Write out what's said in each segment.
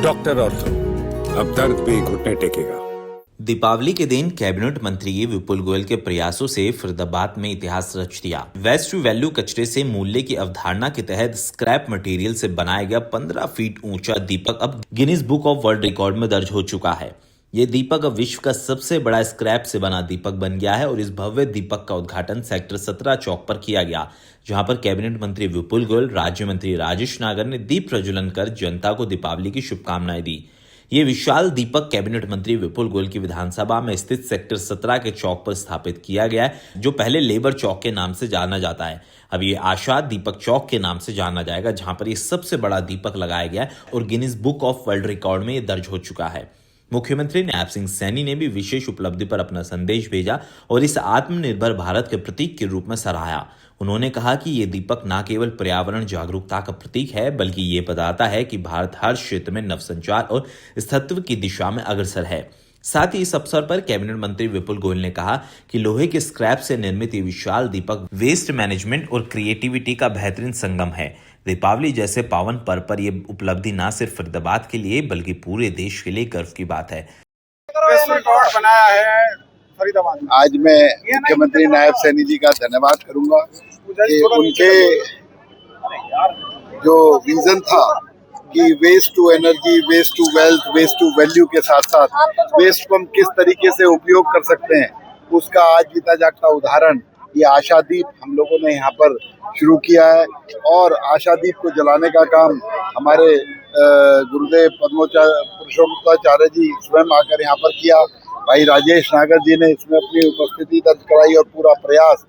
Doctor ortho, अब दर्द भी घुटने टेकेगा। दीपावली के दिन कैबिनेट मंत्री विपुल गोयल के प्रयासों से फरीदाबाद में इतिहास रच दिया। वेस्ट टू वैल्यू कचरे से मूल्य की अवधारणा के तहत स्क्रैप मटेरियल से बनाया गया 15 फीट ऊंचा दीपक अब Guinness book of world record में दर्ज हो चुका है। ये दीपक अब विश्व का सबसे बड़ा स्क्रैप से बना दीपक बन गया है और इस भव्य दीपक का उद्घाटन सेक्टर 17 चौक पर किया गया, जहां पर कैबिनेट मंत्री विपुल गोयल, राज्य मंत्री राजेश नागर ने दीप प्रज्वलन कर जनता को दीपावली की शुभकामनाएं दी। ये विशाल दीपक कैबिनेट मंत्री विपुल गोयल की विधानसभा में स्थित सेक्टर 17 के चौक पर स्थापित किया गया है, जो पहले लेबर चौक के नाम से जाना जाता है। अब ये आशा दीपक चौक के नाम से जाना जाएगा, जहां पर ये सबसे बड़ा दीपक लगाया गया है और Guinness book of world record में ये दर्ज हो चुका है। मुख्यमंत्री नायब सिंह सैनी ने भी विशेष उपलब्धि पर अपना संदेश भेजा और इस आत्मनिर्भर भारत के प्रतीक के रूप में सराहा। उन्होंने कहा कि ये दीपक न केवल पर्यावरण जागरूकता का प्रतीक है, बल्कि ये बताता है कि भारत हर क्षेत्र में नवसंचार और स्थायित्व की दिशा में अग्रसर है। साथ ही इस अवसर पर कैबिनेट मंत्री विपुल गोयल ने कहा कि लोहे के स्क्रैप से निर्मित ये विशाल दीपक वेस्ट मैनेजमेंट और क्रिएटिविटी का बेहतरीन संगम है। दीपावली जैसे पावन पर्व पर यह उपलब्धि न सिर्फ फरीदाबाद के लिए बल्कि पूरे देश के लिए गर्व की बात है। रिकॉर्ड बनाया है फरीदाबाद में। आज मैं मुख्यमंत्री नायब सैनी जी का धन्यवाद करूंगा कि उनके जो विजन था कि waste to energy, waste to wealth, waste to value के साथ साथ वेस्ट को हम किस तरीके से उपयोग कर सकते हैं, उसका आज जीता जागता उदाहरण ये आशादीप हम लोगों ने यहाँ पर शुरू किया है। और आशादीप को जलाने का काम हमारे गुरुदेव पुरुषोत्तमाचार्य जी स्वयं आकर यहाँ पर किया। भाई राजेश नागर जी ने इसमें अपनी उपस्थिति दर्ज कराई और पूरा प्रयास,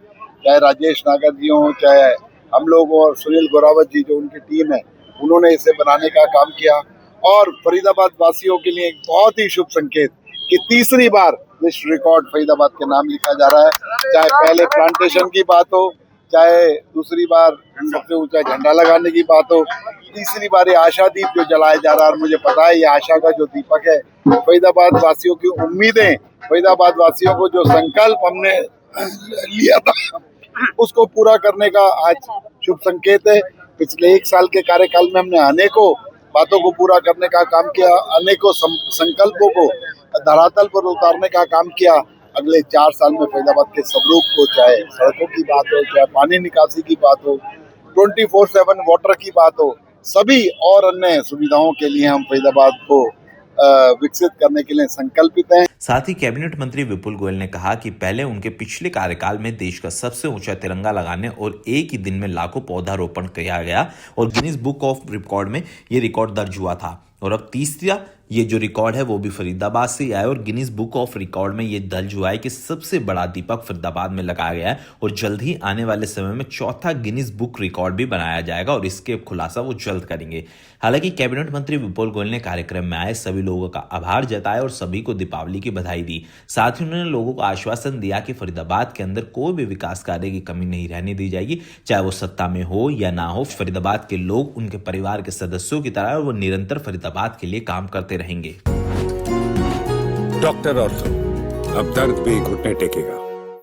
चाहे राजेश नागर जी हों, चाहे हम लोग और सुनील गोरावत जी जो उनकी टीम है, उन्होंने इसे बनाने का काम किया। और फरीदाबाद वासियों के लिए एक बहुत ही शुभ संकेत कि तीसरी बार विश्व रिकॉर्ड फरीदाबाद के नाम लिखा जा रहा है। चाहे पहले प्लांटेशन की बात हो, चाहे दूसरी बार सबसे ऊंचा झंडा लगाने की बात हो, तीसरी बार ये आशादीप जो जलाया जा रहा है। और मुझे पता है ये आशा का जो दीपक है, फरीदाबाद वासियों की उम्मीदें, फरीदाबाद वासियों को जो संकल्प हमने लिया था उसको पूरा करने का आज शुभ संकेत है। पिछले 1 साल के कार्यकाल में हमने अनेकों बातों को पूरा करने का काम किया, अनेकों संकल्पों को धरातल पर उतारने का काम किया। अगले 4 साल में फरीदाबाद के स्वरूप को, चाहे सड़कों की बात हो, चाहे पानी निकासी की बात हो, 24/7 वाटर की बात हो, सभी और अन्य सुविधाओं के लिए हम फरीदाबाद को विकसित करने के लिए संकल्पित हैं। साथ ही कैबिनेट मंत्री विपुल गोयल ने कहा कि पहले उनके पिछले कार्यकाल में देश का सबसे ऊंचा तिरंगा लगाने और एक ही दिन में लाखों पौधारोपण किया गया और गिनीज बुक ऑफ रिकॉर्ड में ये रिकॉर्ड दर्ज हुआ था। और अब तीसरा ये जो रिकॉर्ड है वो भी फरीदाबाद से आया और गिनीज बुक ऑफ रिकॉर्ड में ये दर्ज हुआ है कि सबसे बड़ा दीपक फरीदाबाद में लगाया गया है और जल्द ही आने वाले समय में चौथा गिनीज बुक रिकॉर्ड भी बनाया जाएगा और इसके खुलासा वो जल्द करेंगे। हालांकि कैबिनेट मंत्री विपुल गोयल ने कार्यक्रम में आए सभी लोगों का आभार जताया और सभी को दीपावली की बधाई दी। साथ ही उन्होंने लोगों को आश्वासन दिया कि फरीदाबाद के अंदर कोई भी विकास कार्य की कमी नहीं रहने दी जाएगी, चाहे वो सत्ता में हो या ना हो। फरीदाबाद के लोग उनके परिवार के सदस्यों की तरह वो निरंतर फरीदाबाद के लिए काम करते रहेंगे। डॉक्टर ऑर्थो, अब दर्द भी घुटने टेकेगा।